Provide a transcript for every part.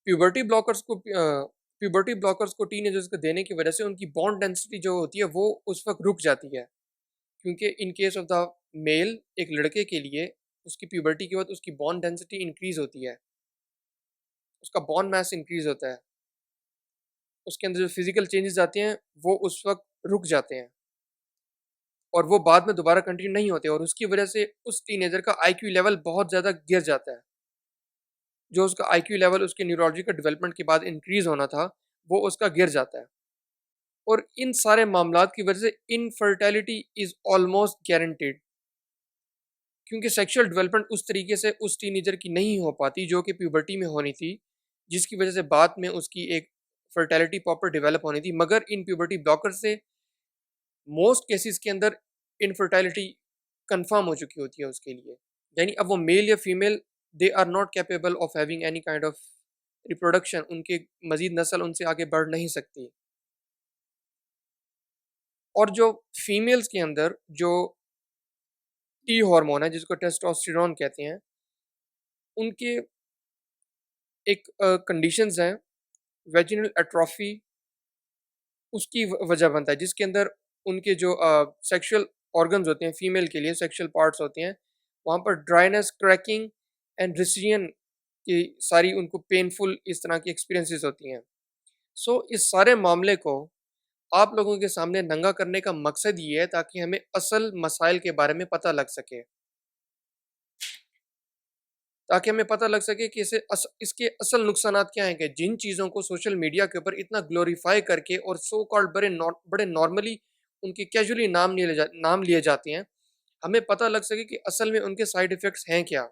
Puberty blockers को teenagers को देने की वजह से उनकी बॉन्ड डेंसिटी जो होती है वो उस वक्त रुक जाती है, क्योंकि in case of the male, एक लड़के के लिए उसकी प्यूबर्टी के बाद उसकी बॉन्ड डेंसिटी इंक्रीज होती है, उसका बॉन्ड मैस इंक्रीज होता है, उसके अंदर जो फिजिकल चेंजेस आते हैं वो उस वक्त रुक जाते हैं और वो बाद में दोबारा कंटिन्यू नहीं होते, और उसकी वजह से उस टीनेजर का आईक्यू लेवल बहुत ज़्यादा गिर जाता है। जो उसका आईक्यू लेवल उसके न्यूरोलॉजिकल डेवलपमेंट के बाद इंक्रीज होना था वो उसका गिर जाता है। और इन सारे मामलात की वजह से इनफर्टिलिटी इज ऑलमोस्ट गारंटेड, क्योंकि सेक्सुअल डेवलपमेंट उस तरीके से उस टीनेजर की नहीं हो पाती जो कि प्यूबर्टी में होनी थी, जिसकी वजह से बाद में उसकी एक फर्टिलिटी प्रॉपर डेवलप होनी थी। मगर इन प्यूबर्टी ब्लॉकर से मोस्ट केसेस के अंदर इनफर्टिलिटी कंफर्म हो चुकी होती है उसके लिए, यानी अब वो मेल या female, they are not capable of having any kind of reproduction, उनके मजीद नस्ल उनसे आगे बढ़ नहीं सकती। और जो फीमेल्स के अंदर जो टी हार्मोन है जिसको टेस्टोस्टेरोन कहते हैं, उनके एक कंडीशंस हैं, वेजिनल एट्रोफी उसकी वजह बनता है, जिसके अंदर उनके जो सेक्सुअल ऑर्गन्स होते हैं, फीमेल के लिए सेक्सुअल पार्ट्स होते हैं, वहाँ पर ड्राइनेस, क्रैकिंग एंड रिसियन की सारी उनको पेनफुल इस तरह की एक्सपीरियंसेस होती हैं। सो इस सारे मामले को आप लोगों के सामने नंगा करने का मकसद ये है ताकि हमें असल मसाइल के बारे में पता लग सके, ताकि हमें पता लग सके कि इसके असल नुकसानात क्या हैं, कि जिन चीज़ों को सोशल मीडिया के ऊपर इतना ग्लोरीफाई करके और सो कॉल्ड बड़े नॉर्मली उनके कैजुअली नाम लिए जाते हैं, हमें पता लग सके कि असल में उनके साइड इफ़ेक्ट्स हैं क्या।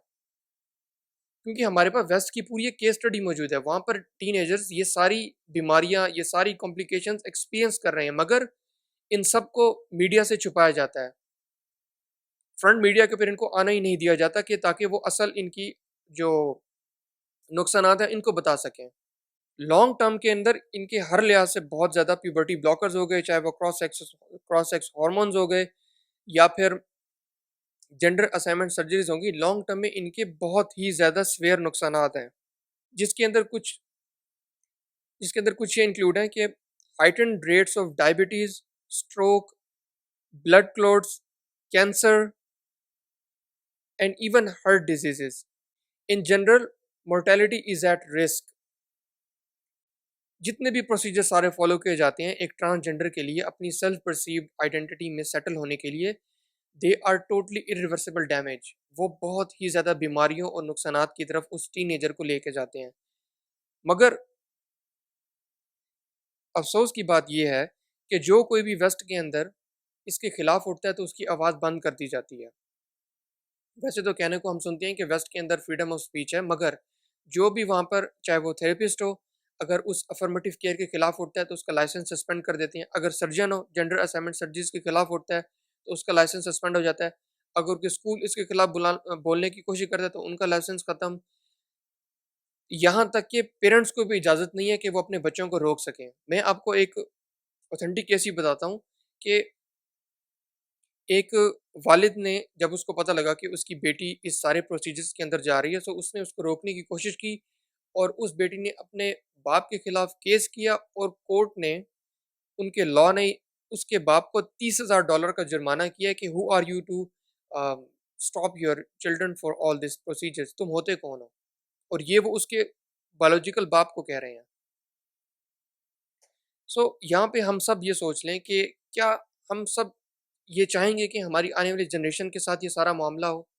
क्योंकि हमारे पास वेस्ट की पूरी एक केस स्टडी मौजूद है, वहाँ पर टीनेजर्स ये सारी बीमारियाँ, ये सारी कॉम्प्लिकेशंस एक्सपीरियंस कर रहे हैं, मगर इन सबको मीडिया से छुपाया जाता है। फ्रंट मीडिया के ऊपर इनको आना ही नहीं दिया जाता कि ताकि वो असल इनकी जो नुकसानात हैं इनको बता सकें। लॉन्ग टर्म के अंदर इनके हर लिहाज से बहुत ज़्यादा प्यूबर्टी ब्लॉकर्स हो गए, चाहे वो क्रॉस सेक्स हार्मोन्स हो गए या फिर जेंडर असाइनमेंट सर्जरीज होंगी, लॉन्ग टर्म में इनके बहुत ही ज़्यादा स्वेयर नुकसानात हैं, जिसके अंदर कुछ जिसके अंदर कुछ ये इंक्लूड हैं कि heightened rates of diabetes, stroke, blood clots, cancer and even heart diseases. In general mortality is at risk. जितने भी प्रोसीजर सारे फॉलो किए जाते हैं एक ट्रांसजेंडर के लिए अपनी सेल्फ परसीव्ड आइडेंटिटी में सेटल होने के लिए, they are totally irreversible damage. वो बहुत ही ज़्यादा बीमारियों और नुकसानात की तरफ उस टीनेजर को लेके जाते हैं। मगर अफसोस की बात यह है कि जो कोई भी वेस्ट के अंदर इसके खिलाफ उठता है तो उसकी आवाज़ बंद कर दी जाती है। वैसे तो कहने को हम सुनते हैं कि वेस्ट के अंदर फ्रीडम ऑफ स्पीच है, मगर जो भी वहाँ पर चाहे वो थेरेपिस्ट हो, अगर उस अफर्मेटिव केयर के खिलाफ उठता है तो उसका लाइसेंस सस्पेंड कर देते हैं। अगर सर्जन हो, जेंडर असाइनमेंट सर्जरीज के खिलाफ उठता है तो उसका लाइसेंस सस्पेंड हो जाता है। अगर कोई स्कूल इसके खिलाफ बोलने की कोशिश करता है तो उनका लाइसेंस खत्म। यहाँ तक कि पेरेंट्स को भी इजाज़त नहीं है कि वो अपने बच्चों को रोक सकें। मैं आपको एक ऑथेंटिक केस ही बताता हूँ कि एक वालिद ने, जब उसको पता लगा कि उसकी बेटी इस सारे प्रोसीजर्स के अंदर जा रही है, तो उसने उसको रोकने की कोशिश की और उस बेटी ने अपने बाप के खिलाफ केस किया और कोर्ट ने, उनके लॉ ने उसके बाप को $30,000 का जुर्माना किया कि who are you to stop your children for all this procedures, तुम होते कौन हो। और ये वो उसके बायोलॉजिकल बाप को कह रहे हैं। सो यहाँ पे हम सब ये सोच लें कि क्या हम सब ये चाहेंगे कि हमारी आने वाली जनरेशन के साथ ये सारा मामला हो,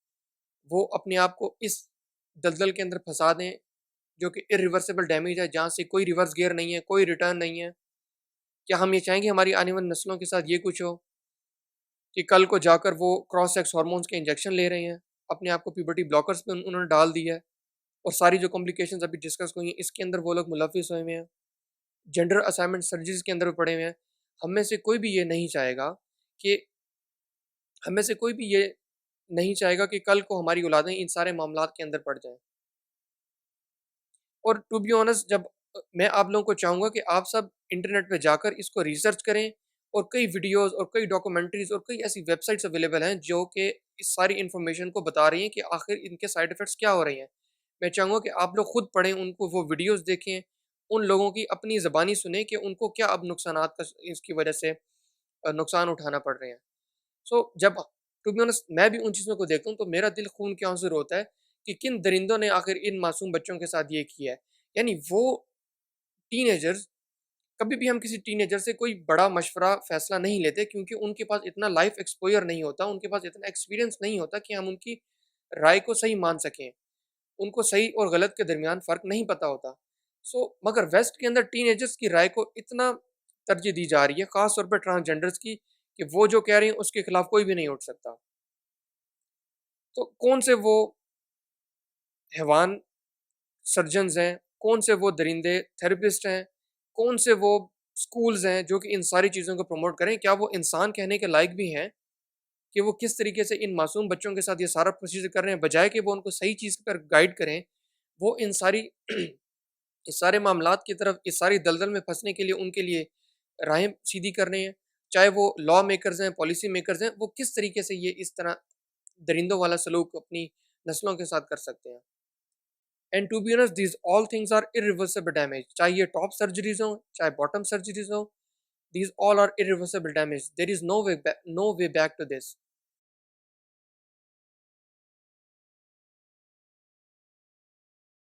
वो अपने आप को इस दलदल के अंदर फंसा दें जो कि इरिवर्सिबल डैमेज है, जहाँ से कोई रिवर्स गियर नहीं है, कोई रिटर्न नहीं है। क्या हम ये चाहेंगे हमारी आने वाली नस्लों के साथ ये कुछ हो कि कल को जाकर वो क्रॉस सेक्स हार्मोन्स के इंजेक्शन ले रहे हैं, अपने आप को प्यूबर्टी ब्लॉकर्स पे उन्होंने डाल दिया है, और सारी जो कॉम्प्लिकेशंस अभी डिस्कस हुई हैं इसके अंदर वो लोग मुलविस हुए हुए हैं, जेंडर असाइनमेंट सर्जरीज के अंदर भी पड़े हुए हैं। हम में से कोई भी ये नहीं चाहेगा कि हम में से कोई भी ये नहीं चाहेगा कि कल को हमारी औलादें इन सारे मामलात के अंदर पड़ जाएँ। और टू बी ऑनेस्ट, जब मैं आप लोगों को चाहूँगा कि आप सब इंटरनेट पे जाकर इसको रिसर्च करें, और कई वीडियोज़ और कई डॉक्यूमेंट्रीज़ और कई ऐसी वेबसाइट्स अवेलेबल हैं जो कि इस सारी इन्फॉर्मेशन को बता रही हैं कि आखिर इनके साइड इफ़ेक्ट्स क्या हो रही हैं। मैं चाहूँगा कि आप लोग खुद पढ़ें, उनको वो वीडियोज़ देखें, उन लोगों की अपनी ज़बानी सुनें कि उनको क्या अब नुकसानात का इसकी वजह से नुकसान उठाना पड़ रहे हैं। सो जब टू बी ऑनेस्ट मैं भी उन चीज़ों को देखता हूँ तो मेरा दिल खून के आंसू रोता है कि किन दरिंदों ने आखिर इन मासूम बच्चों के साथ ये किया है। यानी वो टीनेजर्स, कभी भी हम किसी टीनेजर से कोई बड़ा मशवरा फैसला नहीं लेते क्योंकि उनके पास इतना लाइफ एक्सपोजर नहीं होता, उनके पास इतना एक्सपीरियंस नहीं होता कि हम उनकी राय को सही मान सकें। उनको सही और गलत के दरमियान फ़र्क नहीं पता होता। मगर वेस्ट के अंदर टीनेजर्स की राय को इतना तरजीह दी जा रही है, ख़ास तौर पे ट्रांसजेंडर्स की, कि वो जो कह रही हैं उसके खिलाफ कोई भी नहीं उठ सकता। तो कौन से वो हैवान सर्जन्स हैं, कौन से वो दरिंदे थेरेपिस्ट हैं, कौन से वो स्कूल्स हैं जो कि इन सारी चीज़ों को प्रमोट करें? क्या वो इंसान कहने के लायक भी हैं कि वो किस तरीके से इन मासूम बच्चों के साथ ये सारा प्रोसीजर कर रहे हैं, बजाए कि वो उनको सही चीज़ पर गाइड करें, वो इन सारी इस सारे मामलात की तरफ, इस सारी दलदल में फँसने के लिए उनके लिए राहें सीधी कर रहे हैं। चाहे वो लॉ मेकर्स हैं, पॉलिसी मेकर्स हैं, वो किस तरीके से ये इस तरह दरिंदों वाला सलूक अपनी नस्लों के साथ कर सकते हैं। And to be honest these all things are irreversible damage, चाहे ये टॉप सर्जरीज़ हों, चाहे बॉटम सर्जरीज़ हों, these all are irreversible damage. There is no way back to this.